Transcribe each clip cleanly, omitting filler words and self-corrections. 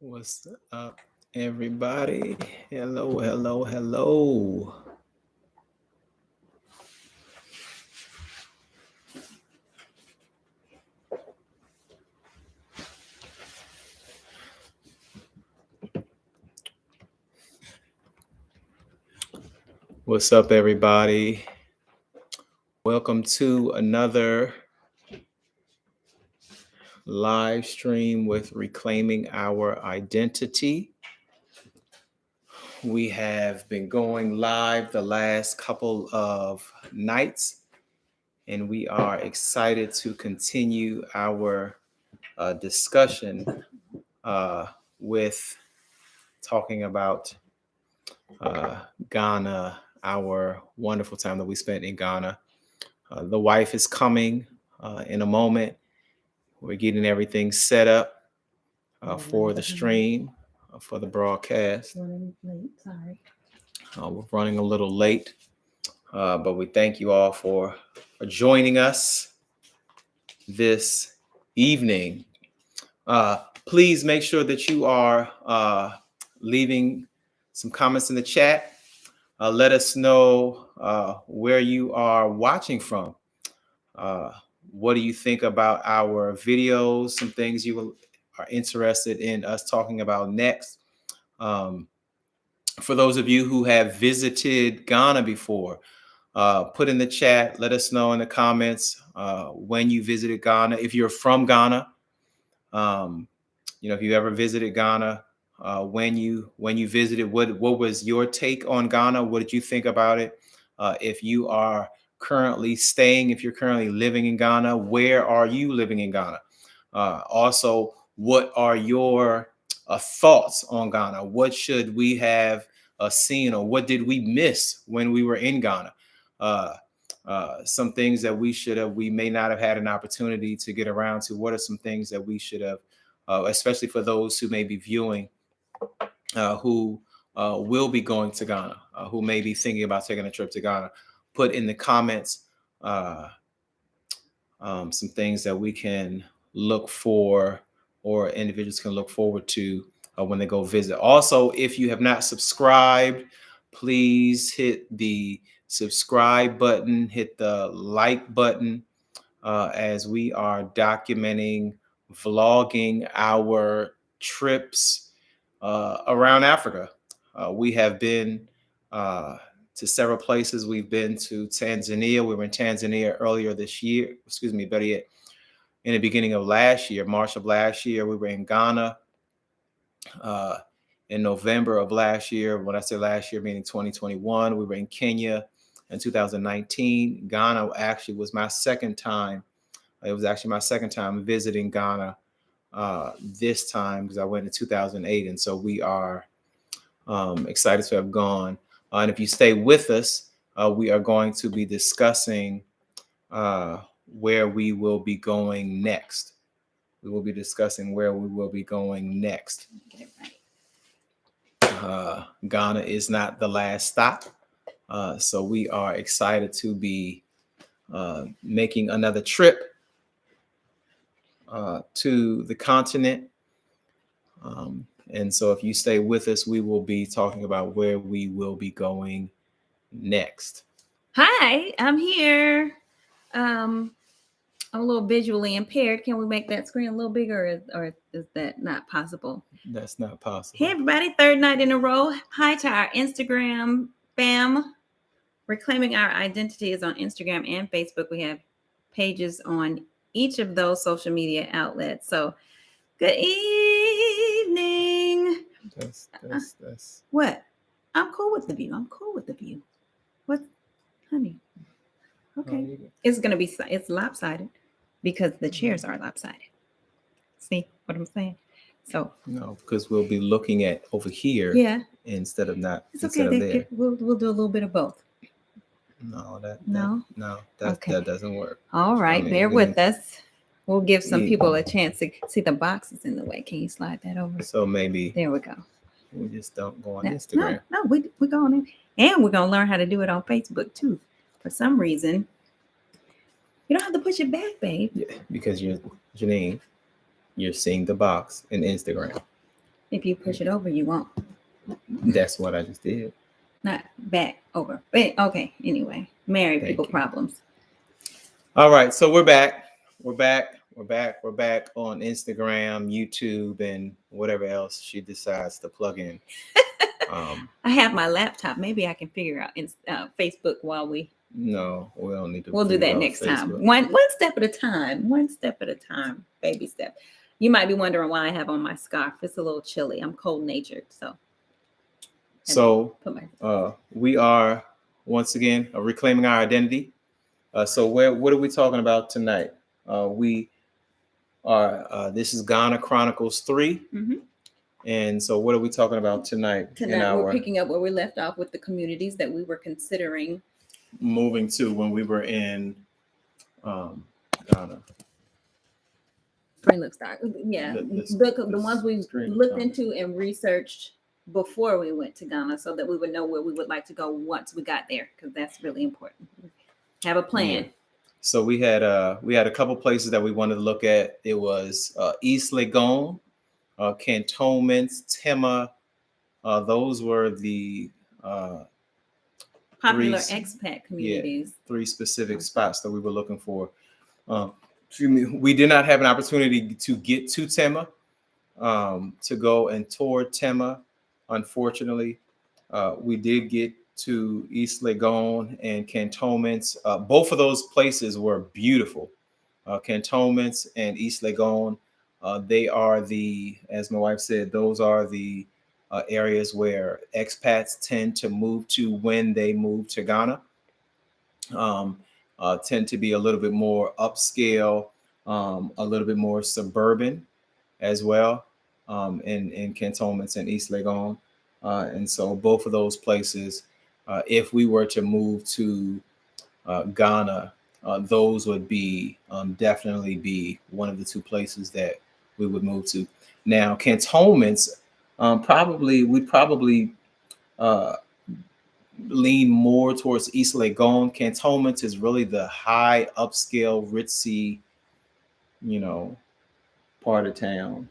What's up, everybody? Hello, hello, hello. What's up, everybody? Welcome to another live stream with Reclaiming Our Identity. We have been going live the last couple of nights, and we are excited to continue our discussion with talking about Ghana, our wonderful time that we spent in Ghana. The wife is coming in a moment. We're getting everything set up for the stream, for the broadcast. We're running a little late, but we thank you all for joining us this evening. Please make sure that you are leaving some comments in the chat. Let us know where you are watching from. What do you think about our videos? Some things you are interested in us talking about next. For those of you who have visited Ghana before, put in the chat. Let us know in the comments when you visited Ghana. If you're from Ghana, if you ever visited Ghana, when you visited, what was your take on Ghana? What did you think about it? If you are currently staying, if you're currently living in Ghana, where are you living in Ghana? Also, what are your thoughts on Ghana? What should we have seen, or what did we miss when we were in Ghana? Some things that we may not have had an opportunity to get around to. What are some things that we should have, especially for those who may be viewing, who will be going to Ghana, who may be thinking about taking a trip to Ghana? Put in the comments some things that we can look for, or individuals can look forward to when they go visit. Also, if you have not subscribed, please hit the subscribe button, hit the like button, as we are documenting, vlogging our trips around Africa. We have been to several places. We've been to Tanzania. We were in Tanzania earlier this year, better yet, in the beginning of last year, March of last year. We were in Ghana in November of last year. When I say last year, meaning 2021, we were in Kenya in 2019. Ghana actually was my second time. It was actually my second time visiting Ghana this time, because I went in 2008. And so we are excited to have gone. And if you stay with us, we are going to be discussing where we will be going next. We will be discussing where we will be going next. Ghana is not the last stop. So we are excited to be making another trip to the continent. And so if you stay with us, we will be talking about where we will be going next. Hi, I'm here. I'm a little visually impaired. Can we make that screen a little bigger, or is that not possible? That's not possible. Hey, everybody, third night in a row. Hi to our Instagram fam. Reclaiming Our Identity is on Instagram and Facebook. We have pages on each of those social media outlets. So, good evening. That's What? I'm cool with the view. What, honey? Okay. It's going to be, it's lopsided because the chairs are lopsided. See what I'm saying? So no, because we'll be looking at over here. Yeah. Instead of not. It's okay. We'll do a little bit of both. No, that doesn't work. All right, bear with us. We'll give some people a chance to see. The box is in the way. Can you slide that over? So maybe there we go. We just don't go on Instagram. No, we're going in, and we're gonna learn how to do it on Facebook too. For some reason, you don't have to push it back, babe. Yeah, because Janine, you're seeing the box in Instagram. If you push it over, you won't. That's what I just did. Not back over. But okay, anyway. Married Thank people you. problems. All right, so we're back. We're back on Instagram, YouTube, and whatever else she decides to plug in. I have my laptop. Maybe I can figure out Facebook while we. No, we don't need to. We'll do figure that out next time. Facebook. One step at a time. One step at a time. Baby step. You might be wondering why I have on my scarf. It's a little chilly. I'm cold natured, so. We are once again reclaiming our identity. So what are we talking about tonight? We are. This is Ghana Chronicles 3. Mm-hmm. And so what are we talking about tonight? Tonight we're picking up where we left off with the communities that we were considering moving to when we were in Ghana. Spring looks dark. Yeah, the ones we looked into and researched before we went to Ghana, so that we would know where we would like to go once we got there, because that's really important. Have a plan. Yeah. So we had a couple places that we wanted to look at. It was East Legon, Cantonments, Tema. Those were the popular expat communities. Yeah, 3 specific spots that we were looking for. We did not have an opportunity to get to Tema, to go and tour Tema. Unfortunately, we did get to East Legon and Cantonments. Both of those places were beautiful. Cantonments and East Legon, they are as my wife said, those are the areas where expats tend to move to when they move to Ghana. Tend to be a little bit more upscale, a little bit more suburban as well, in Cantonments and East Legon. And so both of those places, if we were to move to Ghana, those would be definitely be one of the 2 places that we would move to. Now, Cantonments, we'd probably lean more towards East Legon. Cantonments is really the high upscale, ritzy, part of town.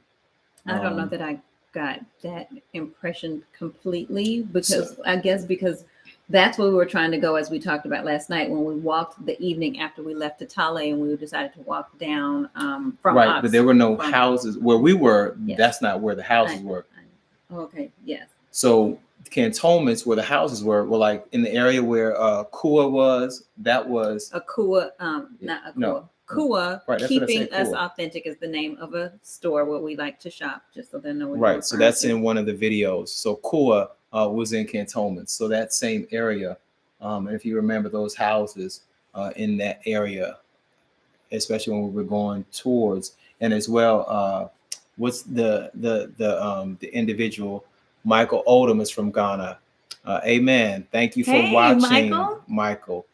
I don't know that I got that impression completely, because I guess because that's where we were trying to go, as we talked about last night when we walked the evening after we left Tatale, and we decided to walk down from right, but there were no houses where we were. Yes. That's not where the houses were. Okay, yes. So Cantonments, where the houses were like in the area where Kua was. That was Kua, not Akua. No. Kua, right, Keeping Us Authentic is the name of a store where we like to shop, just so they know what. Right, so that's in one of the videos. So Kua was in Cantonments, so that same area. And if you remember those houses in that area, especially when we were going towards, and as well, what's the individual? Michael Odom is from Ghana. Amen. Thank you for watching, Michael.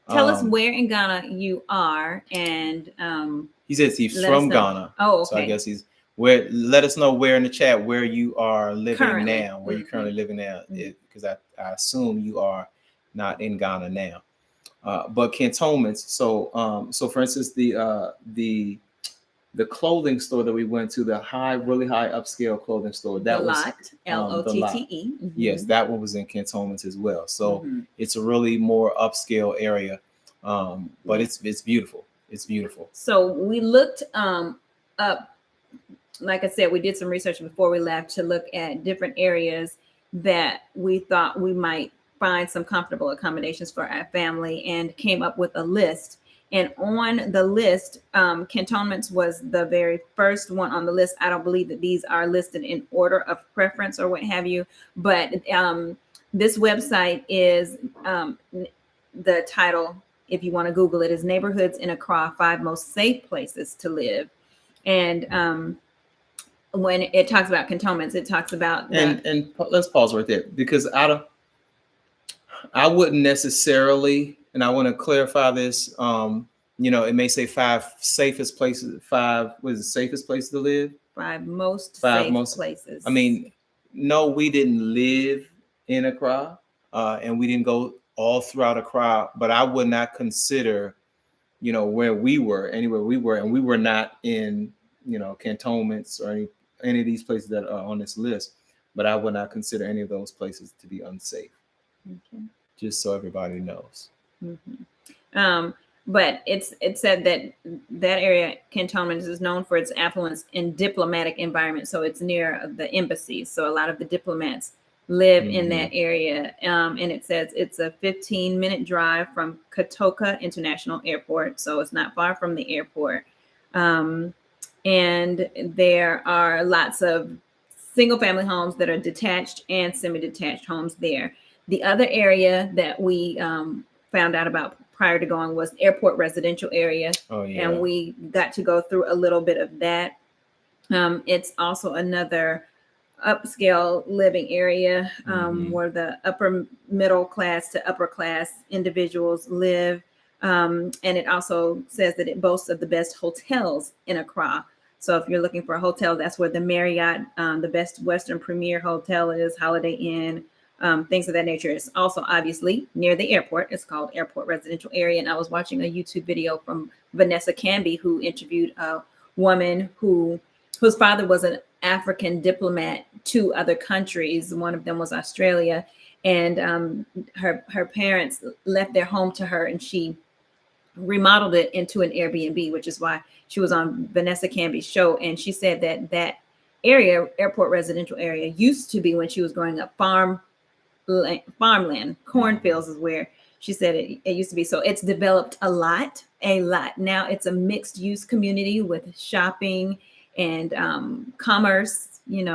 Tell us where in Ghana you are, and he says he's from Ghana. Oh, okay. So I guess he's where. Let us know where in the chat where you are living currently. Now. Where you're currently living now, because I assume you are not in Ghana now. But Cantonments. So for instance, the clothing store that we went to, the really high upscale clothing store, that was Lotte. Yes, that one was in Cantonments as well. So it's a really more upscale area, but it's beautiful. It's beautiful. So we looked up, like I said, we did some research before we left to look at different areas that we thought we might find some comfortable accommodations for our family, and came up with a list. And on the list, Cantonments was the very first one on the list. I don't believe that these are listed in order of preference or what have you, but this website is the title, if you want to Google it, is Neighborhoods in Accra, 5 Most Safe Places to Live. And when it talks about Cantonments, it talks about and let's pause right there, because I wouldn't necessarily, and I want to clarify this. It may say 5 safest places. 5 was the safest place to live. 5 most safe places. I mean, no, we didn't live in Accra, and we didn't go all throughout Accra. But I would not consider, where we were, anywhere we were, and we were not in, Cantonments or any of these places that are on this list, but I would not consider any of those places to be unsafe. Okay. Just so everybody knows. But it said that that area, cantonment, is known for its affluence and diplomatic environment. So it's near the embassies. So a lot of the diplomats live in that area. And it says it's a 15-minute drive from Kotoka International Airport. So it's not far from the airport. And there are lots of single family homes that are detached and semi-detached homes there. The other area that we found out about prior to going was airport residential area. Oh, yeah. And we got to go through a little bit of that. It's also another upscale living area where the upper middle class to upper class individuals live. And it also says that it boasts of the best hotels in Accra. So if you're looking for a hotel, that's where the Marriott, the Best Western Premier Hotel is, Holiday Inn, things of that nature. It's also obviously near the airport. It's called Airport Residential Area. And I was watching a YouTube video from Vanessa Canby, who interviewed a woman whose father was an African diplomat to other countries. One of them was Australia. And her parents left their home to her, and she remodeled it into an Airbnb, which is why she was on Vanessa Canby's show. And she said that that area, airport residential area, used to be, when she was growing up, farmland, cornfields is where she said it used to be. So it's developed a lot. Now it's a mixed use community with shopping and commerce, and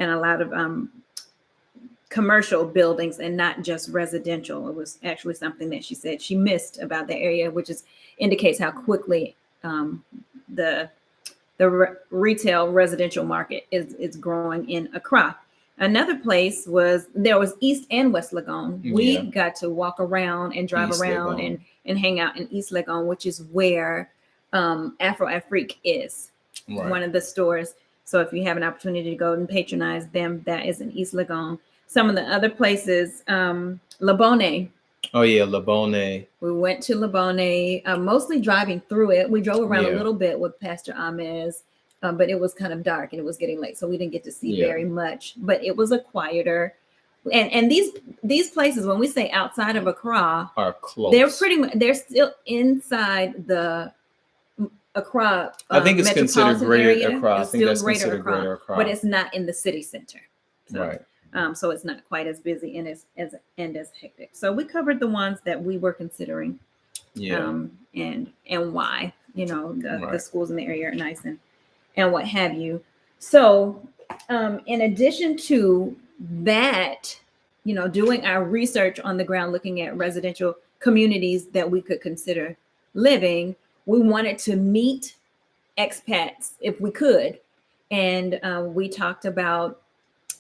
a lot of commercial buildings and not just residential. It was actually something that she said she missed about the area, which indicates how quickly the retail residential market is growing in Accra. Another place was East and West Legon. We got to walk around and drive East around Legon. and hang out in East Legon, which is where Afro Afrique is, one of the stores. So if you have an opportunity to go and patronize them, that is in East Legon. Some of the other places, Labone. Oh yeah, Labone. We went to Labone, mostly driving through it. We drove around a little bit with Pastor Amez, but it was kind of dark and it was getting late, so we didn't get to see very much. But it was a quieter. And these places, when we say outside of Accra, are close. They're still inside the Accra. I think it's considered Greater area. Accra. It's I think still that's considered Greater Accra, but it's not in the city center. So, right. So it's not quite as busy and as hectic. So we covered the ones that we were considering, and why, the schools in the area are nice and what have you. So in addition to that, doing our research on the ground, looking at residential communities that we could consider living, we wanted to meet expats if we could. And we talked about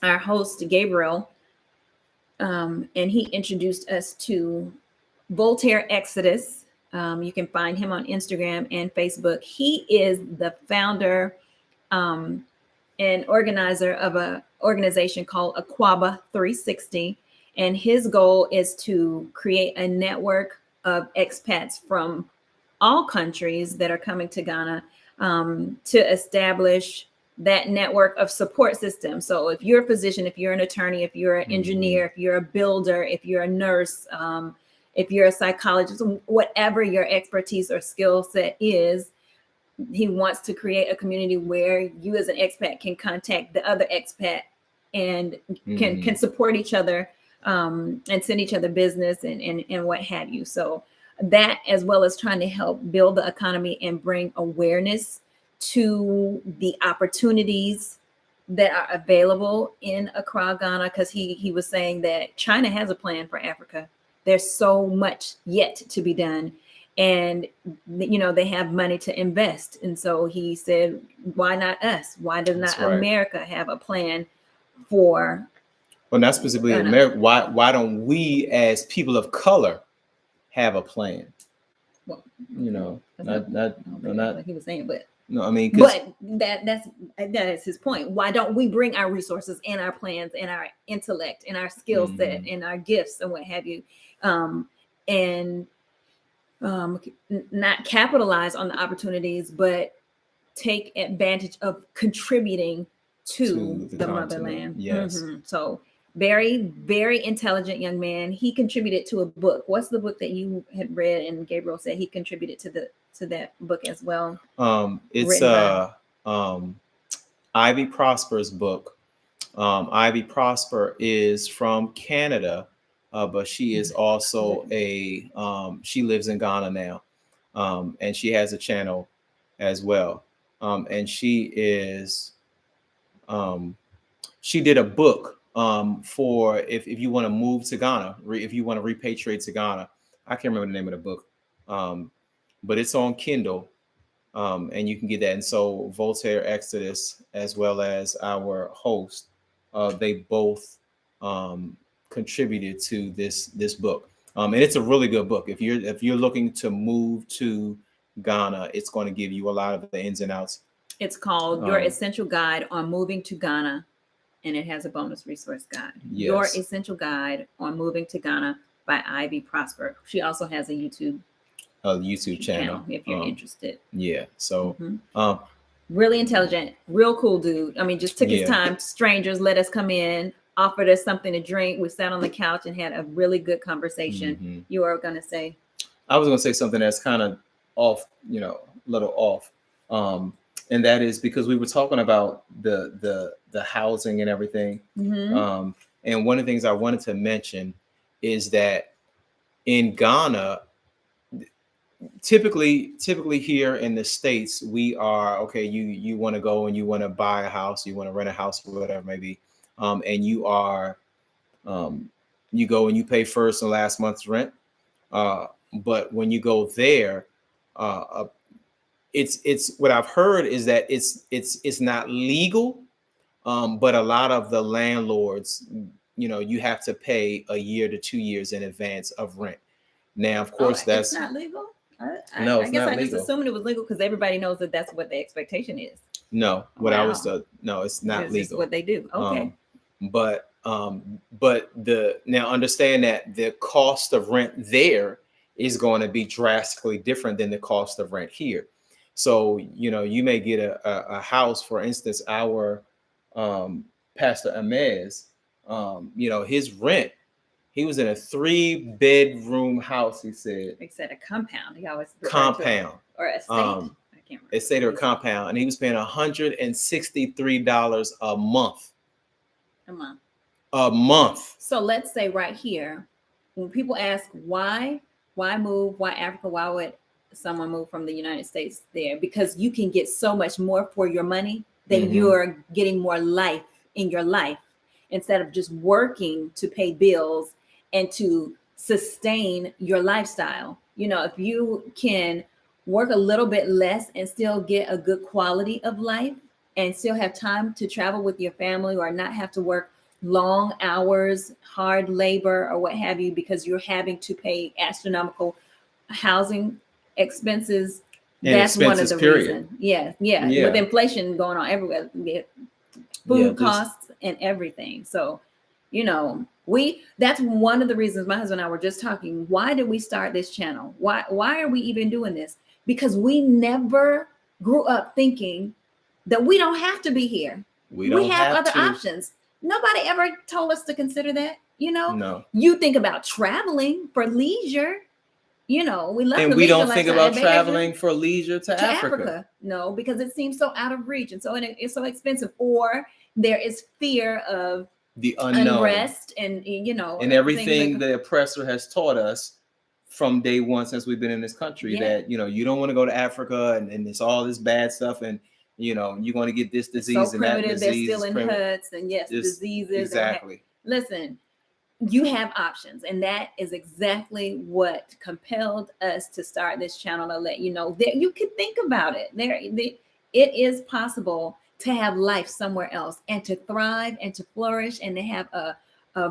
our host, Gabriel, and he introduced us to Voltaire Exodus. You can find him on Instagram and Facebook. He is the founder and organizer of an organization called Aquaba 360. And his goal is to create a network of expats from all countries that are coming to Ghana to establish that network of support system. So if you're a physician, if you're an attorney, if you're an engineer, if you're a builder, if you're a nurse, if you're a psychologist, whatever your expertise or skill set is, he wants to create a community where you as an expat can contact the other expat and can support each other and send each other business and what have you. So that, as well as trying to help build the economy and bring awareness to the opportunities that are available in Accra, Ghana, because he was saying that China has a plan for Africa. There's so much yet to be done. And, they have money to invest. And so he said, why not us? Why does not America have a plan for? Well, not specifically America. Why don't we as people of color have a plan? Well, not what he was saying, but no, I mean, but that is his point. Why don't we bring our resources and our plans and our intellect and our skill set and our gifts and what have you, and not capitalize on the opportunities, but take advantage of contributing to the the continent. motherland. Yes. So very, very intelligent young man. He contributed to a book. What's the book that you had read? And Gabriel said he contributed to that book as well. It's Ivy Prosper's book. Ivy Prosper is from Canada, but she is also she lives in Ghana now, and she has a channel as well. And she did a book for if you want to move to Ghana, if you want to repatriate to Ghana. I can't remember the name of the book, but it's on Kindle, and you can get that. And so Voltaire Exodus, as well as our host, they both contributed to this book, and it's a really good book. If you're looking to move to Ghana, it's going to give you a lot of the ins and outs. It's called Your Essential Guide on Moving to Ghana, and it has a bonus resource guide. Yes. Your Essential Guide on Moving to Ghana by Ivy Prosper. She also has a YouTube channel if you're interested. Yeah. So really intelligent, real cool dude. I mean, just took his time. Strangers let us come in, offered us something to drink. We sat on the couch and had a really good conversation. You are going to say? I was going to say something that's kind of off, a little off. And that is because we were talking about the housing and everything. And one of the things I wanted to mention is that in Ghana, typically here in the States, we are okay. You want to go and you want to buy a house, you want to rent a house, or whatever it may be, and you go and you pay first and last month's rent. But when you go there, it's what I've heard is that it's not legal, but a lot of the landlords, you have to pay a year to 2 years in advance of rent. Now, of course, that's not legal. No, I guess I just assumed it was legal because everybody knows that that's what the expectation is. No, no, it's not legal. It's what they do. Okay. But now understand that the cost of rent there is going to be drastically different than the cost of rent here. So, you may get a house, for instance, our Pastor Amez, his rent, he was in a 3-bedroom house, he said. He said a compound. He always compound. Or a estate. I can't remember. Estate or compound. And he was paying $163 a month. A month. So let's say right here, when people ask why move, why Africa, why would someone move from the United States there? Because you can get so much more for your money that you're getting more life in your life instead of just working to pay bills and to sustain your lifestyle. If you can work a little bit less and still get a good quality of life and still have time to travel with your family or not have to work long hours, hard labor or what have you, because you're having to pay astronomical housing expenses. That's one of the reasons. Yeah. With inflation going on everywhere, food costs and everything. So, that's one of the reasons my husband and I were just talking. Why did we start this channel? Why are we even doing this? Because we never grew up thinking that we don't have to be here. We have other options. Nobody ever told us to consider that. No. You think about traveling for leisure. We love and we don't think about traveling for leisure to Africa. No, because it seems so out of reach and it's so expensive. Or there is fear of the unknown, unrest, and and everything the oppressor has taught us from day one since we've been in this country that you don't want to go to Africa and it's all this bad stuff and you're going to get this disease and that disease. They're still in huts and diseases. Exactly. Listen, you have options, and that is exactly what compelled us to start this channel, to let you know that you can think about it. It is possible to have life somewhere else and to thrive and to flourish and to have a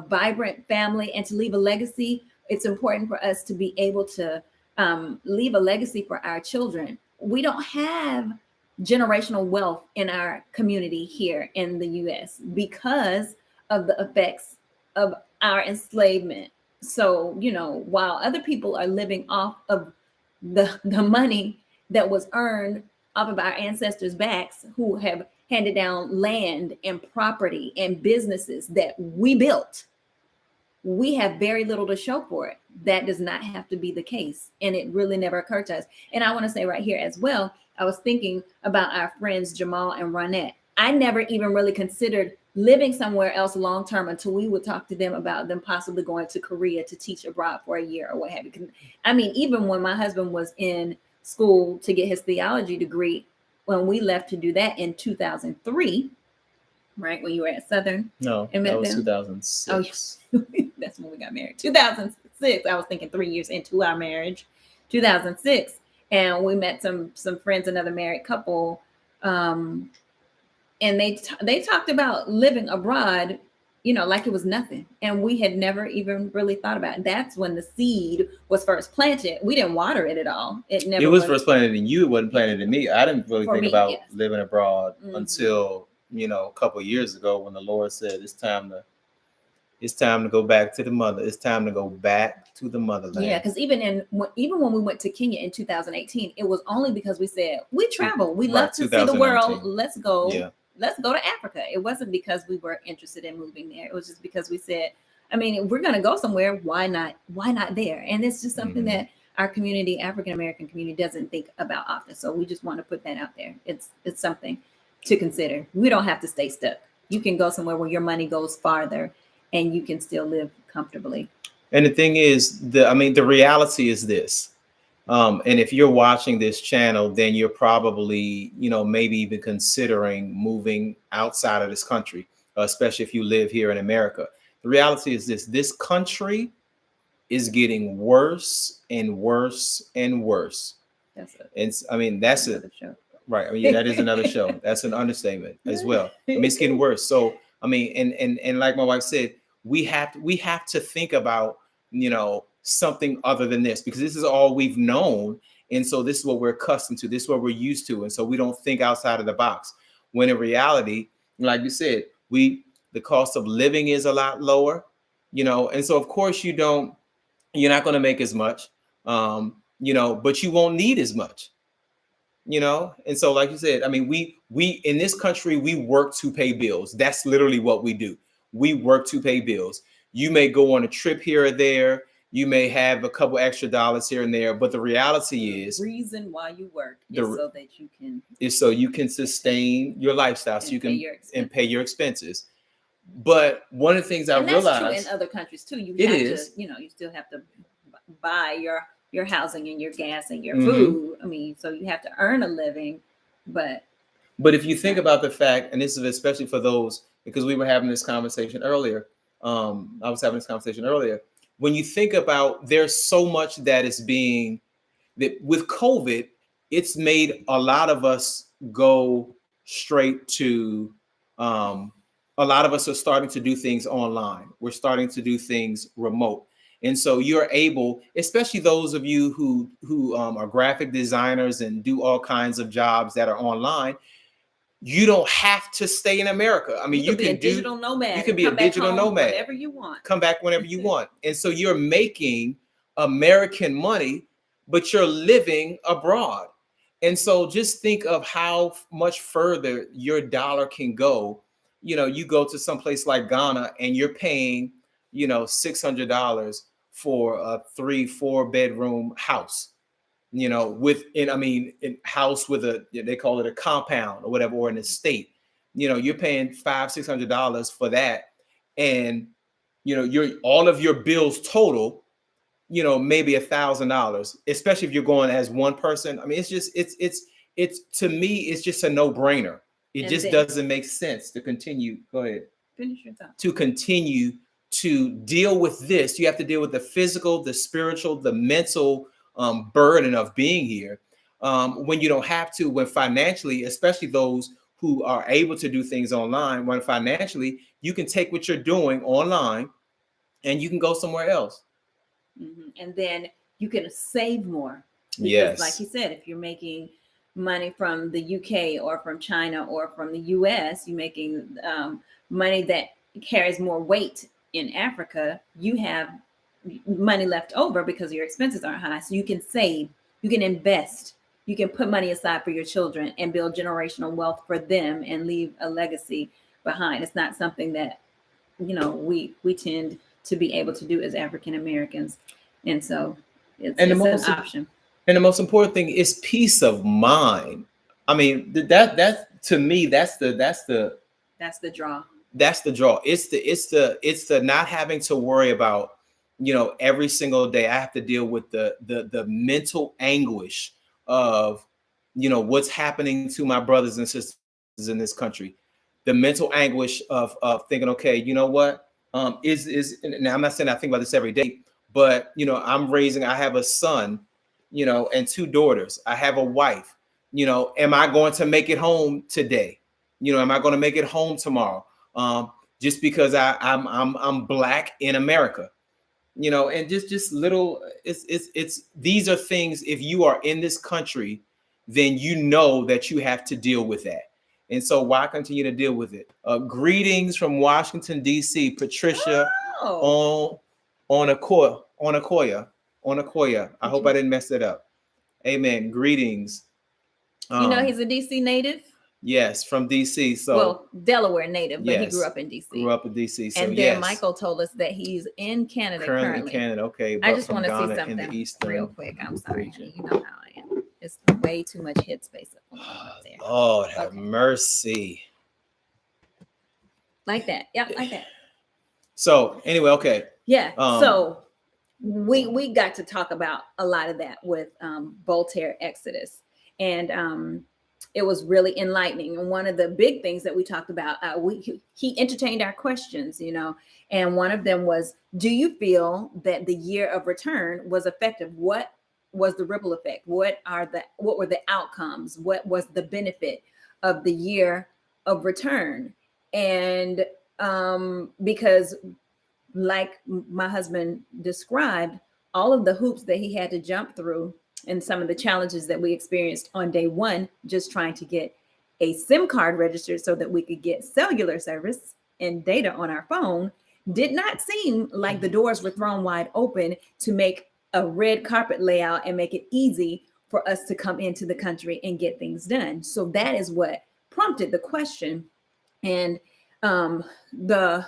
vibrant family and to leave a legacy. It's important for us to be able to leave a legacy for our children. We don't have generational wealth in our community here in the U.S. because of the effects of our enslavement. So, while other people are living off of the money that was earned off of our ancestors' backs, who have handed down land and property and businesses that we built, we have very little to show for it. That does not have to be the case. And it really never occurred to us. And I want to say right here as well, I was thinking about our friends Jamal and Ronette. I never even really considered living somewhere else long term until we would talk to them about them possibly going to Korea to teach abroad for a year or what have you. I mean, even when my husband was in school to get his theology degree, when we left to do that in 2003, right, when you were at Southern. No, and that was them. 2006. Oh, that's when we got married. 2006. I was thinking 3 years into our marriage. 2006, and we met some friends, another married couple, and they talked about living abroad, like it was nothing, and we had never even really thought about it. That's when the seed was first planted. We didn't water it at all. It was first planted in you. It wasn't planted in me. I didn't really think about yes. living abroad until a couple of years ago when the Lord said it's time to go back to the mother. It's time to go back to the motherland. Yeah, because even when we went to Kenya in 2018, it was only because we said we travel, we love to see the world. Let's go. Yeah. Let's go to Africa. It wasn't because we were interested in moving there. It was just because we said, I mean, if we're going to go somewhere, why not there? And it's just something that our community, African American community, doesn't think about often. So we just want to put that out there. It's something to consider. We don't have to stay stuck. You can go somewhere where your money goes farther and you can still live comfortably. And the thing is, the reality is this. And if you're watching this channel, then you're probably, maybe even considering moving outside of this country, especially if you live here in America. The reality is this country is getting worse and worse and worse. That's it. Right. I mean, that is another show. That's an understatement as well. I mean, it's getting worse. So, I mean, and like my wife said, we have to think about, something other than this, because this is all we've known. And so this is what we're accustomed to. This is what we're used to. And so we don't think outside of the box, when in reality, like you said, the cost of living is a lot lower, and so of course you're not going to make as much, but you won't need as much, and so like you said, I mean, we in this country, we work to pay bills. That's literally what we do. We work to pay bills. You may go on a trip here or there. You may have a couple extra dollars here and there, but the reality is, the reason why you work is so you can sustain your lifestyle, so you can pay your expenses. But one of the things I realized, that's true in other countries too. You still have to buy your housing and your gas and your food. I mean, so you have to earn a living, but if you think about the fact, and this is especially for those, because we were having this conversation earlier. I was having this conversation earlier. When you think about, there's so much that is being, that with COVID, it's made a lot of us go straight to, a lot of us are starting to do things online. We're starting to do things remote. And so you're able, especially those of you who are graphic designers and do all kinds of jobs that are online, you don't have to stay in America. I mean, you can be a digital nomad. You can be a digital nomad. Whenever you want. Come back whenever you want. And so you're making American money, but you're living abroad. And so just think of how much further your dollar can go. You go to some place like Ghana and you're paying, $600 for a 3-4 bedroom house. House with they call it a compound or whatever, or an estate. You're paying $500-$600 for that, and all of your bills total, maybe $1,000, especially if you're going as one person. I mean, it's to me, it's just a no-brainer. It just doesn't make sense to continue. Go ahead. Finish your thought. To continue to deal with this, you have to deal with the physical, the spiritual, the mental burden of being here, when you don't have to, when financially, especially those who are able to do things online, when financially you can take what you're doing online and you can go somewhere else. And then you can save more. Because like you said, if you're making money from the UK or from China or from the US, you're making money that carries more weight in Africa, you have money left over because your expenses aren't high. So you can save, you can invest, you can put money aside for your children and build generational wealth for them and leave a legacy behind. It's not something that, we tend to be able to do as African Americans. And so And the it's an most option. and the most important thing is peace of mind. I mean, that to me, That's the draw. that's the draw. It's the not having to worry about, every single day I have to deal with the mental anguish of, what's happening to my brothers and sisters in this country. The mental anguish of thinking, okay, you know what? Is now, I'm not saying I think about this every day, but I have a son, and two daughters. I have a wife. Am I going to make it home today? Am I going to make it home tomorrow? Just because I'm black in America, and just little, it's these are things. If you are in this country, then you know that you have to deal with that. And so why continue to deal with it? Greetings from Washington, D.C., Patricia on Onakoya. I hope I didn't mess it up. Amen. Greetings. He's a DC native. Yes, from DC. So, well, Delaware native, but he grew up in DC. Grew up in DC. So, and then Michael told us that he's in Canada currently. In Canada, okay. I just want to see something real quick. I'm sorry. Region. You know how I am. It's way too much hit space up there. Lord have mercy. Like that. Yep, like that. So, anyway, okay. Yeah. So we got to talk about a lot of that with Voltaire Exodus. And it was really enlightening. And one of the big things that we talked about, he entertained our questions, and one of them was, do you feel that the year of return was effective? What was the ripple effect? What were the outcomes? What was the benefit of the year of return? And because like my husband described, all of the hoops that he had to jump through and some of the challenges that we experienced on day one, just trying to get a SIM card registered so that we could get cellular service and data on our phone, did not seem like the doors were thrown wide open to make a red carpet layout and make it easy for us to come into the country and get things done. So that is what prompted the question. And the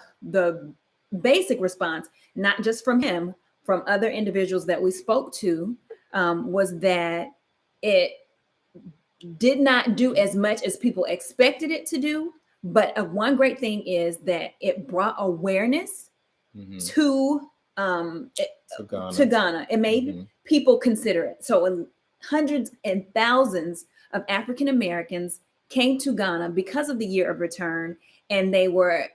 basic response, not just from him, from other individuals that we spoke to, was that it did not do as much as people expected it to do. But one great thing is that it brought awareness to Ghana. It made people consider it. So hundreds and thousands of African Americans came to Ghana because of the year of return, and they were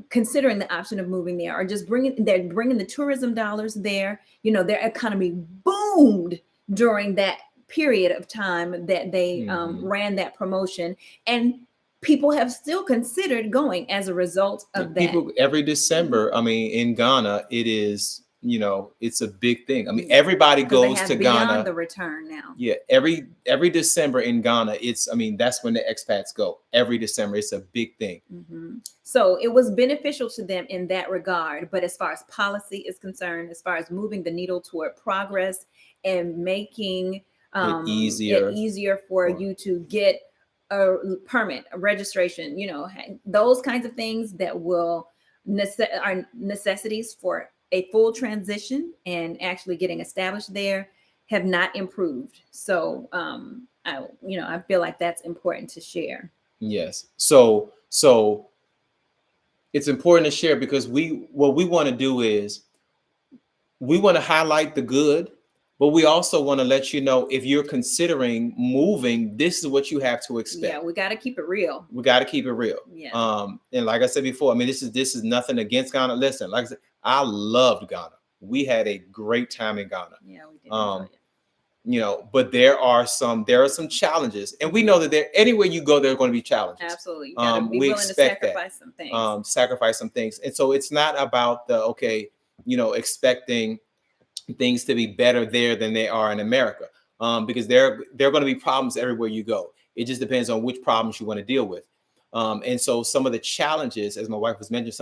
considering the option of moving there, or just bringing the tourism dollars there. Their economy boomed during that period of time that they ran that promotion, and people have still considered going as a result of that. People every December, in Ghana, it is, it's a big thing. Everybody goes to Ghana. Beyond the return now. Yeah, every December in Ghana, it's, that's when the expats go. Every December, it's a big thing. So it was beneficial to them in that regard. But as far as policy is concerned, as far as moving the needle toward progress and making it easier for you to get a permit, a registration, those kinds of things that are necessities for a full transition and actually getting established there have not improved. So, I feel like that's important to share. Yes. So it's important to share because what we want to do is we want to highlight the good, but we also want to let you know, if you're considering moving, this is what you have to expect. Yeah, we got to keep it real. Yeah. And like I said before, this is nothing against Ghana. Listen, like I said, I loved Ghana. We had a great time in Ghana. Yeah, we did enjoy it. But there are some challenges, and we know that anywhere you go, there are going to be challenges. Absolutely. You gotta be willing to sacrifice some things. Sacrifice some things. And so it's not about expecting things to be better there than they are in America. Because there are going to be problems everywhere you go. It just depends on which problems you want to deal with. And so some of the challenges, as my wife was mentioning,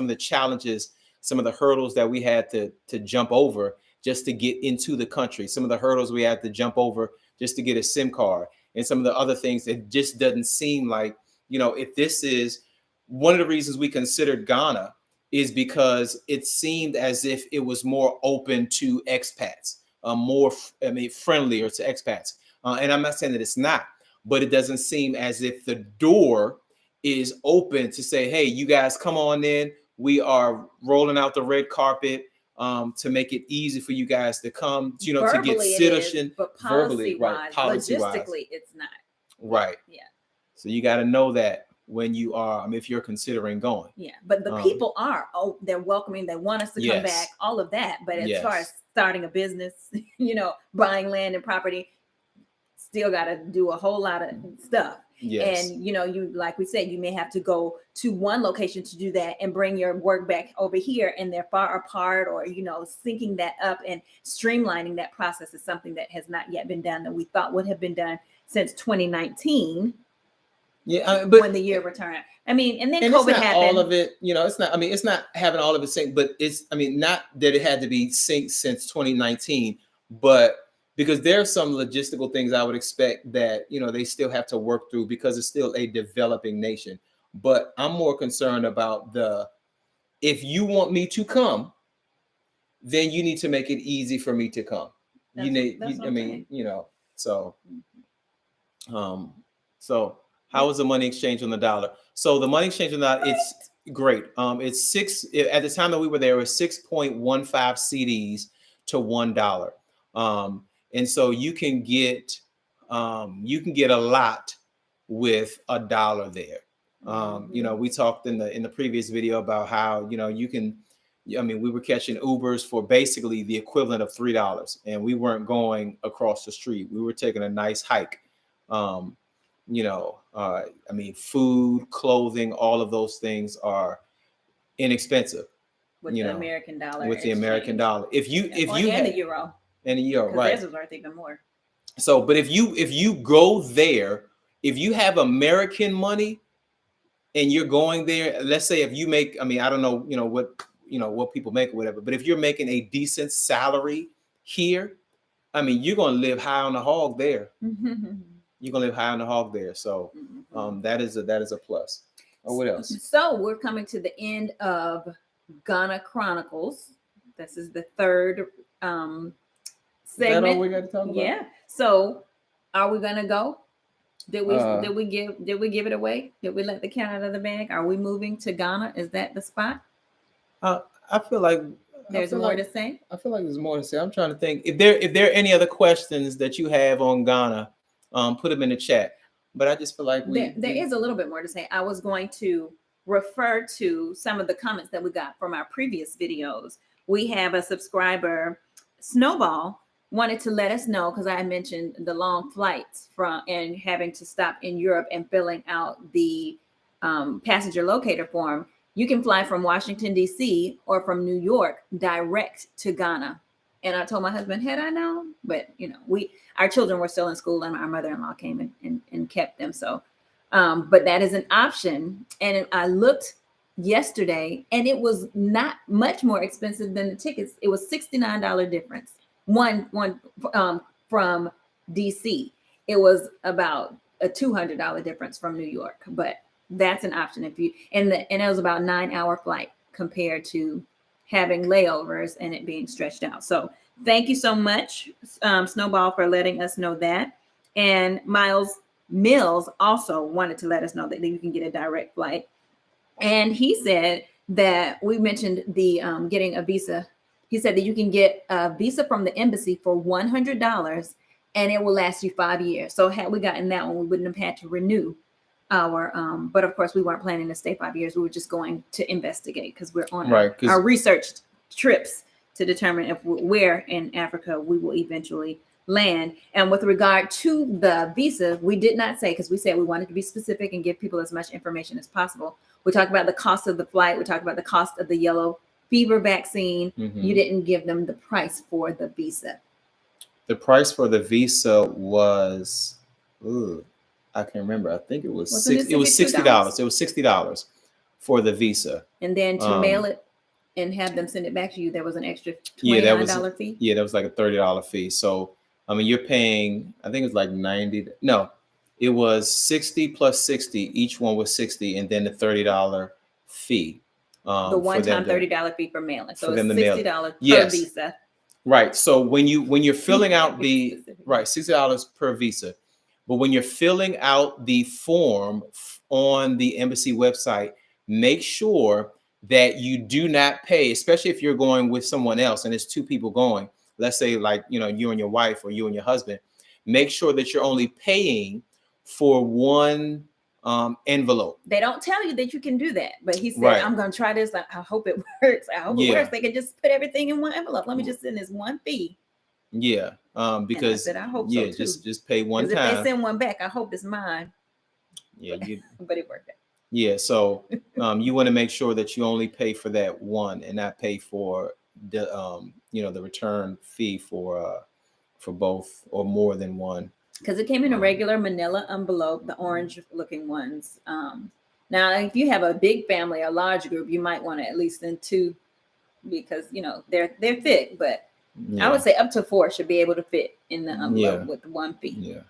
some of the hurdles that we had to jump over just to get into the country, some of the hurdles we had to jump over just to get a SIM card. and some of the other things, it just doesn't seem like, if this is one of the reasons we considered Ghana is because it seemed as if it was more open to expats, friendlier to expats. And I'm not saying that it's not, but it doesn't seem as if the door is open to say, hey, you guys come on in. We are rolling out the red carpet to make it easy for you guys to come, verbally to get citizen, but verbally, right? Logistically, it's not. Right. Yeah. So you got to know that when you are, if you're considering going. Yeah, but the people are, they're welcoming. They want us to come back, all of that. But as far as starting a business, buying land and property, still got to do a whole lot of stuff. Yes. And, you, like we said, you may have to go to one location to do that and bring your work back over here, and they're far apart, or, syncing that up and streamlining that process is something that has not yet been done, that we thought would have been done since 2019. Yeah, but when the year returned. And then and COVID happened. All of it, it's not. It's not having all of it synced, but it's. Not that it had to be synced since 2019, but because there are some logistical things I would expect that they still have to work through because it's still a developing nation. But I'm more concerned about if you want me to come, then you need to make it easy for me to come. So. How is the money exchange on the dollar? So the money exchange on the dollar, it's great. It's at the time that we were there, it was 6.15 CDs to $1. And so you can get a lot with $1 there. We talked in the previous video about how you can. We were catching Ubers for basically the equivalent of $3, and we weren't going across the street. We were taking a nice hike. Food, clothing, all of those things are inexpensive with the American dollar. With the American dollar, if you and the euro, right? Theirs is worth even more. So, but if you go there, if you have American money and you're going there, let's say if you make, I don't know, what people make or whatever, but if you're making a decent salary here, you're gonna live high on the hog there. You're gonna live high on the hog there. So that is a plus. Or what else? So we're coming to the end of Ghana Chronicles. This is the third segment. Is that all we got to talk about? Yeah. So are we gonna go? Did we give it away? Did we let the cat out of the bag? Are we moving to Ghana? Is that the spot? I feel like there's more to say. I feel like there's more to say. I'm trying to think if there are any other questions that you have on Ghana. Put them in the chat. But I just feel like there is a little bit more to say. I was going to refer to some of the comments that we got from our previous videos. We have a subscriber, Snowball, wanted to let us know, because I mentioned the long flights and having to stop in Europe and filling out the passenger locator form. You can fly from Washington, D.C. or from New York direct to Ghana. And I told my husband, had I known, but our children were still in school, and our mother-in-law came and kept them. So, but that is an option. And I looked yesterday, and it was not much more expensive than the tickets. It was $69 difference. One from DC. It was about a $200 difference from New York, but that's an option and it was about 9-hour flight compared to having layovers and it being stretched out. So thank you so much, Snowball, for letting us know that. And Miles Mills also wanted to let us know that you can get a direct flight. And he said that we mentioned the getting a visa. He said that you can get a visa from the embassy for $100 and it will last you 5 years. So had we gotten that one, we wouldn't have had to renew our, but of course we weren't planning to stay 5 years. We were just going to investigate because we're on our research trips to determine where in Africa we will eventually land. And with regard to the visa, we did not say, because we said we wanted to be specific and give people as much information as possible. We talked about the cost of the flight. We talked about the cost of the yellow fever vaccine. Mm-hmm. You didn't give them the price for the visa. The price for the visa was, I can't remember. I think it was $60. It was $60 for the visa. And then to mail it and have them send it back to you, there was an extra $29 fee. Yeah, that was like a $30 fee. So, I mean, you're paying, I think it's like $90. No, it was 60 plus 60. Each one was 60, and then the $30 fee The for them one-time to $30 fee for mailing. So for it's them to mail it. $60 per Yes, visa. right. So when you're filling Yeah, out be the specific. right $60 per visa, but when you're filling out the form on the embassy website, make sure that you do not pay, especially if you're going with someone else and it's two people going. Let's say like you and your wife or you and your husband. Make sure that you're only paying for one envelope. They don't tell you that you can do that, but he said, Right. I'm going to try this. I hope it works. I hope it Yeah. works. They can just put everything in one envelope. Let me just send this one fee. Yeah. Because and I said, I hope yeah, so too. just pay one Because if time. they send one back, I hope it's mine. Yeah, but it worked out. Yeah, so you want to make sure that you only pay for that one and not pay for the the return fee for both or more than one. Because it came in a regular manila envelope, the orange looking ones. Now, if you have a big family, a large group, you might want to at least send two because they're thick. But Yeah. I would say up to 4 should be able to fit in the envelope with one fee. Yeah.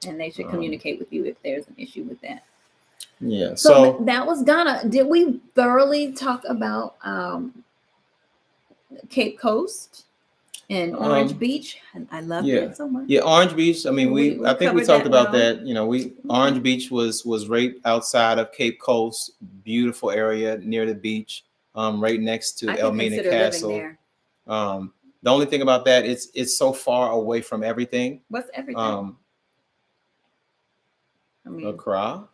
And they should communicate with you if there's an issue with that. Yeah. So that was Ghana. Did we thoroughly talk about Cape Coast and Orange Beach? I loved it so much. Yeah, Orange Beach. I mean, I think we talked about that. Orange Beach was right outside of Cape Coast. Beautiful area near the beach, right next to Elmina Castle. The only thing about that, it's so far away from everything. What's everything? Accra,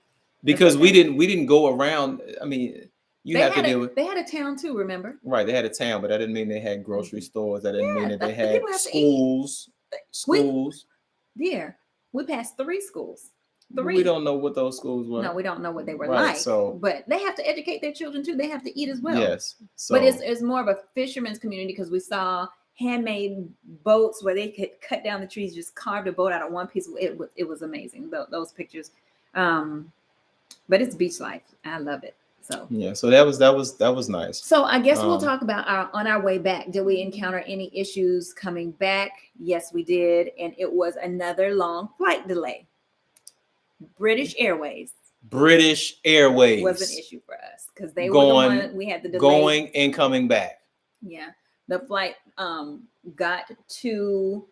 because we didn't go around. I mean, you have to deal with. They had a town too, remember? Right, they had a town, but that didn't mean they had grocery stores. That didn't mean that they had schools. We passed 3 schools. 3. We don't know what those schools were. No, we don't know what they were like. So, but they have to educate their children too. They have to eat as well. Yes. So, but it's more of a fisherman's community because we saw handmade boats where they could cut down the trees, just carved a boat out of one piece. It was amazing. Those pictures. But it's beach life. I love it. So yeah. So that was nice. So I guess we'll talk about on our way back. Did we encounter any issues coming back? Yes, we did, and it was another long flight delay. British Airways was an issue for us because they were the one we had the delay going and coming back. Yeah, the flight got to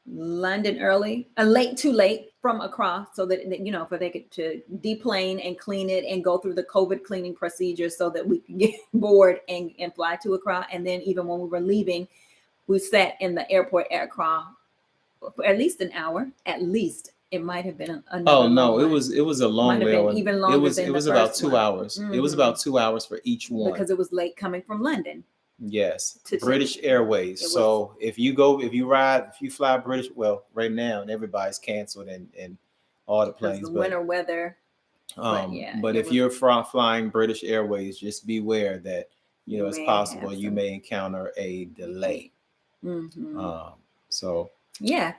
London early, too late from Accra, so that for they could to deplane and clean it and go through the COVID cleaning procedures so that we could get board and fly to Accra. And then even when we were leaving, we sat in the airport at Accra for at least an hour. At least it might have been another. Oh no, it was a long way. Even longer. It was about 2 hours. Mm-hmm. It was about 2 hours for each one because it was late coming from London. Yes, British Airways. So if you fly British, well, right now everybody's canceled and all the planes. The winter weather. But if you're flying British Airways, just beware that it's possible you may encounter a delay. Mm-hmm. Yeah.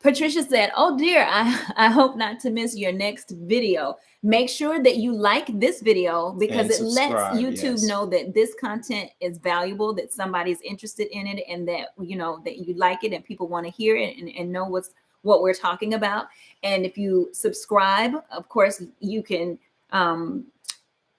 Patricia said, "Oh dear, I hope not to miss your next video. Make sure that you like this video because it lets YouTube know that this content is valuable, that somebody's interested in it, and that that you like it and people want to hear it and know what we're talking about. And if you subscribe, of course, you can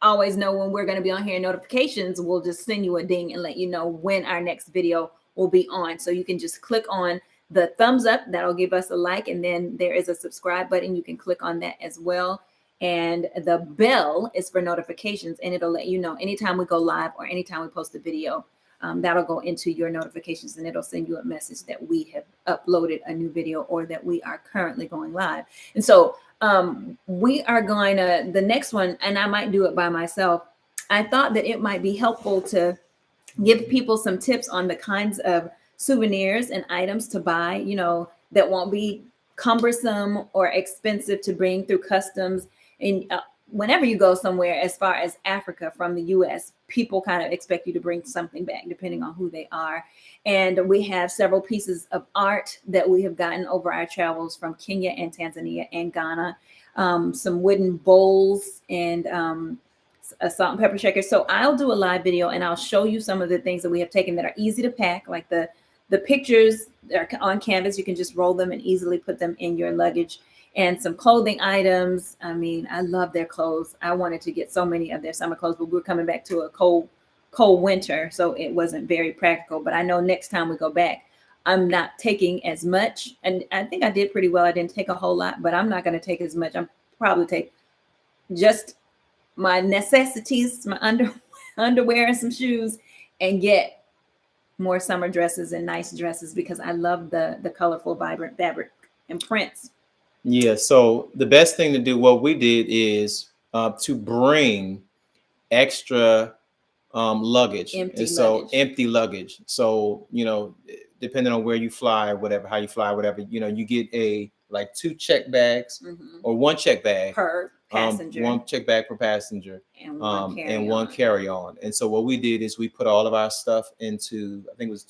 always know when we're going to be on here. Notifications will just send you a ding and let you know when our next video will be on. So you can just click on the thumbs up, that'll give us a like, and then there is a subscribe button. You can click on that as well. And the bell is for notifications, and it'll let you know anytime we go live or anytime we post a video. That'll go into your notifications, and it'll send you a message that we have uploaded a new video or that we are currently going live. And so we are going to the next one, and I might do it by myself. I thought that it might be helpful to give people some tips on the kinds of souvenirs and items to buy, that won't be cumbersome or expensive to bring through customs. And whenever you go somewhere, as far as Africa from the US, people kind of expect you to bring something back depending on who they are. And we have several pieces of art that we have gotten over our travels from Kenya and Tanzania and Ghana, some wooden bowls and a salt and pepper shaker. So I'll do a live video and I'll show you some of the things that we have taken that are easy to pack, like the pictures are on canvas. You can just roll them and easily put them in your luggage. and some clothing items. I mean, I love their clothes. I wanted to get so many of their summer clothes, but we're coming back to a cold winter, so it wasn't very practical. But I know next time we go back, I'm not taking as much, and I think I did pretty well. I didn't take a whole lot, but I'm not going to take as much. I'm probably take just my necessities, my underwear and some shoes, and get more summer dresses and nice dresses because I love the colorful, vibrant fabric and prints. Yeah. So the best thing to do, what we did is to bring extra luggage. Empty And so luggage. empty luggage. So, depending on where you fly, whatever, how you fly, whatever, you get like 2 check bags or 1 check bag Per passenger. 1 check bag per passenger, and 1 carry on. And so what we did is we put all of our stuff into, I think it was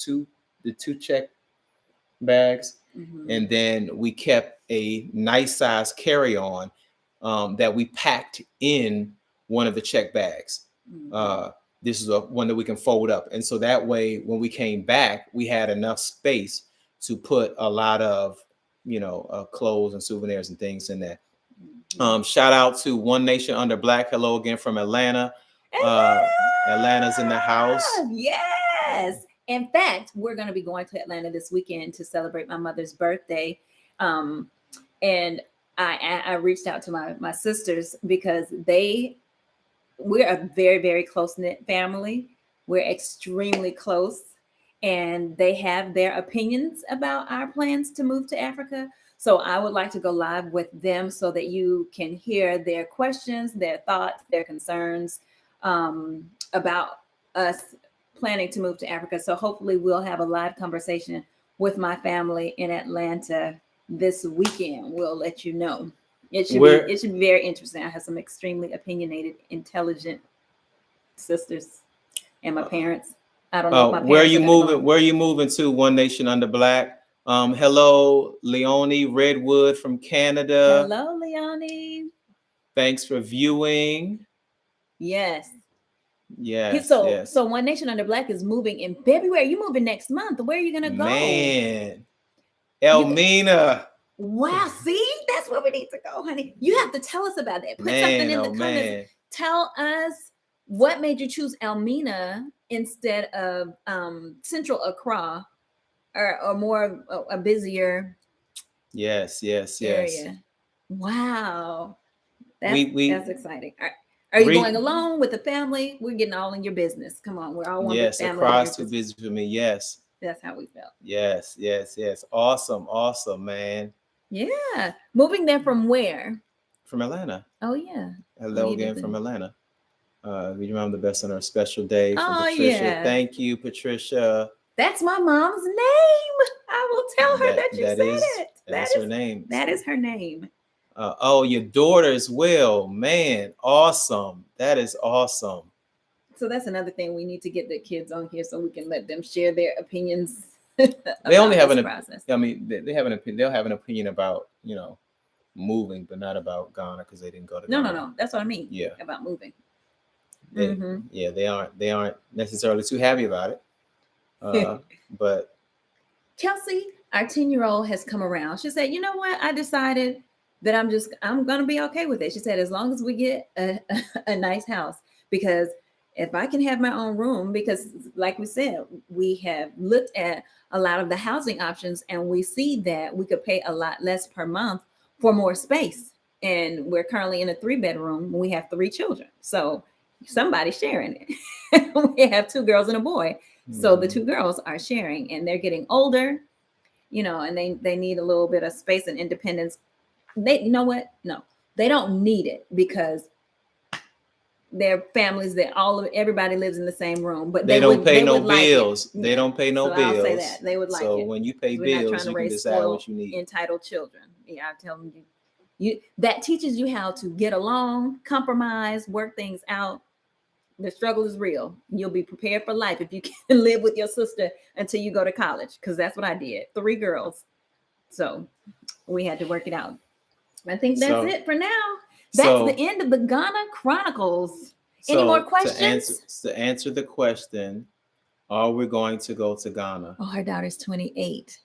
the 2 check bags, and then we kept a nice size carry on that we packed in one of the check bags. This is one that we can fold up, and so that way when we came back we had enough space to put a lot of clothes and souvenirs and things in there. Shout out to One Nation Under Black. Hello again from Atlanta. Atlanta's in the house. Yes. In fact, we're going to be going to Atlanta this weekend to celebrate my mother's birthday. And I reached out to my sisters because we're a very, very close-knit family. We're extremely close. And they have their opinions about our plans to move to Africa. So I would like to go live with them so that you can hear their questions, their thoughts, their concerns about us planning to move to Africa. So hopefully we'll have a live conversation with my family in Atlanta this weekend. We'll let you know. It should be very interesting. I have some extremely opinionated, intelligent sisters and my parents. I don't know. Where are you moving? Where are you moving to? One Nation Under Black. Hello, Leonie Redwood from Canada. Hello, Leonie. Thanks for viewing. Yes. Yes. So One Nation Under Black is moving in February. You're moving next month. Where are you gonna go? Man, Elmina. Wow. See, that's where we need to go, honey. You have to tell us about that. Put something in the comments. Man. Tell us what made you choose Elmina instead of Central Accra, or more a busier. Yes. Area. Wow. That's exciting. Are you going alone with the family? We're getting all in your business. Come on, we're all one big family. Yes, Accra's too busy for me. Yes. That's how we felt. Yes. Awesome, man. Yeah. Moving there from where? From Atlanta. Oh, yeah. Hello again from Atlanta. We remember the best on our special day from Patricia. Yeah. Thank you, Patricia. That's my mom's name. I will tell her that you said it. That's her name. That is her name. Your daughter as well. Man, awesome. That is awesome. So that's another thing. We need to get the kids on here so we can let them share their opinions. They only have an process. I mean, they have an opinion. They'll have an opinion about, moving, but not about Ghana because they didn't go to Ghana. No. That's what I mean. Yeah. About moving. Yeah, they aren't necessarily too happy about it. But Kelsey, our 10-year-old, has come around. She said, you know what? I decided that I'm going to be okay with it. She said, as long as we get a nice house, because if I can have my own room, because like we said, we have looked at a lot of the housing options and we see that we could pay a lot less per month for more space. And we're currently in a 3-bedroom. We have 3 children. So somebody's sharing it. We have 2 girls and a boy. So the 2 girls are sharing and they're getting older, and they need a little bit of space and independence. You know what? No, they don't need it because they're families that everybody lives in the same room, but they don't pay no bills. They don't pay no bills. I'll say that they would like it. So when you pay bills, you can decide what you need. Entitled children. Yeah, I tell them you that teaches you how to get along, compromise, work things out. The struggle is real. You'll be prepared for life if you can live with your sister until you go to college, because that's what I did. 3 girls. So we had to work it out. I think that's it for now. That's the end of the Ghana Chronicles. Any more questions? To answer the question, are we going to go to Ghana? Oh, her daughter's 28.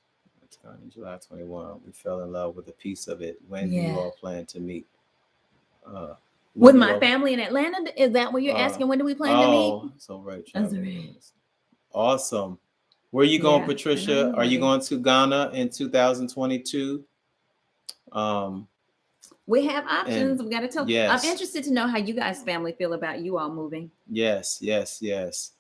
In July 21, we fell in love with a piece of it. When do Yeah. you all plan to meet? When With do you my all- family in Atlanta? Is that what you're asking? When do we plan to meet? Oh, so right. That's Travel. right. Awesome. Where you going, Yeah, I know Patricia? you're Are you ready. going to Ghana in 2022? We have And options. We got to tell. I'm yes, interested to know how you guys' family feel about you all moving. yes, yes, yes.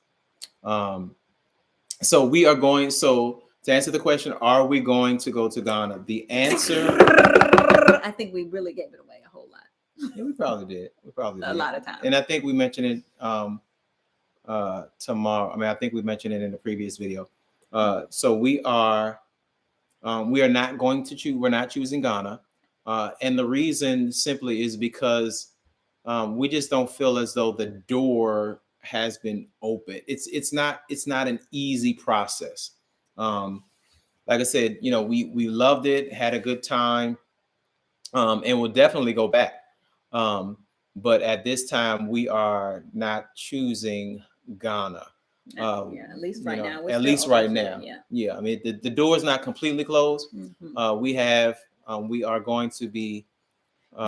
So we are going. So to answer the question, are we going to go to Ghana? The answer, I think we really gave it away a whole lot. yeah, we probably did. We probably A did. lot of times. And I think we mentioned it tomorrow. I mean, I think we mentioned it in the previous video. So we are not going to choose. We're not choosing Ghana, and the reason simply is because we just don't feel as though the door has been open. It's not an easy process. Like I said, we loved it, had a good time, and we'll definitely go back. But at this time, we are not choosing Ghana. Yeah, at least right now. We're At still least open right to now. it, yeah. Yeah. I mean, the door is not completely closed. Mhm. We are going to be.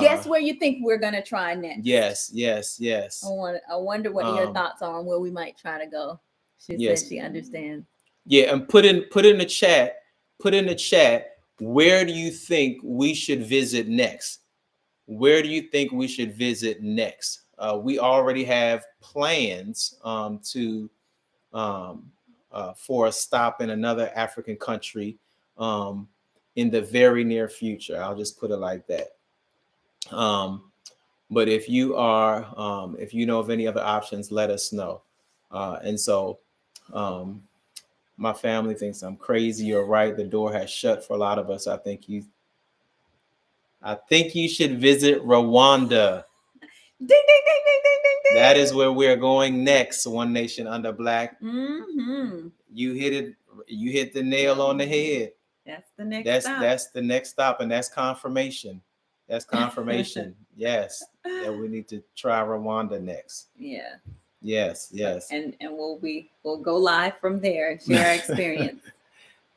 Guess where you think we're gonna try next? Yes, yes, yes. I wonder what your thoughts are on where we might try to go. She Yes. said she understands. Yeah, and put in the chat. Put in the chat. Where do you think we should visit next? Where do you think we should visit next? We already have plans for a stop in another African country in the very near future. I'll just put it like that. But if you know of any other options, let us know. And so my family thinks I'm crazy. You're right. The door has shut for a lot of us. I think you should visit Rwanda. Ding, ding, ding, ding, ding, ding, ding. That is where we're going next. One Nation Under Black. Mm-hmm. You hit it. You hit the nail on the head. That's the next stop. That's the next stop, and that's confirmation. That's confirmation. Yes, that we need to try Rwanda next. Yeah. Yes, yes. And we'll go live from there and share our experience.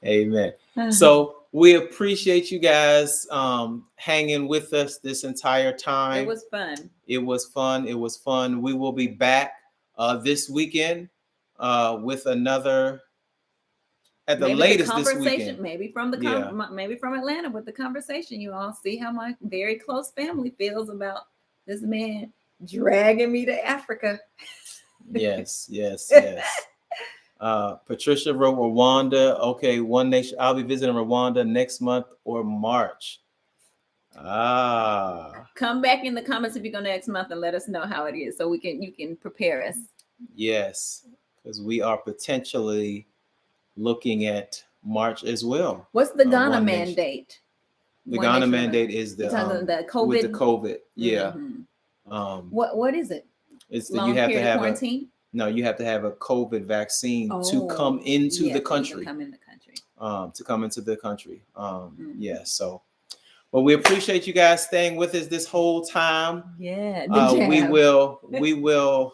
Amen. So we appreciate you guys hanging with us this entire time. It was fun. It was fun. It was fun. We will be back this weekend with another. At the latest this weekend, maybe from maybe from Atlanta with the conversation. You all see how my very close family feels about this man dragging me to Africa. Yes, yes, yes. Patricia wrote Rwanda. Okay, One Nation. I'll be visiting Rwanda next month or March. Come back in the comments if you go next month and let us know how it is, so you can prepare us. Yes, because we are potentially looking at March as well. What's the Ghana mandate? The Ghana mandate is the COVID. With the COVID. Yeah. Mm-hmm. What is it? It's that you have to have quarantine. You have to have a COVID vaccine to come into the country. To come into the country. Yeah. So, but we appreciate you guys staying with us this whole time. Yeah. We will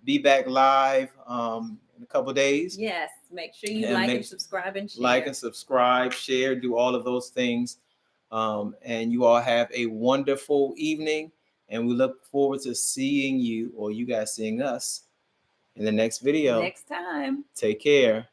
be back live in a couple of days. Yes. Make sure you like and subscribe and share. Like and subscribe, share, do all of those things. And you all have a wonderful evening. And we look forward to seeing you, or you guys seeing us, in the next video. Next time. Take care.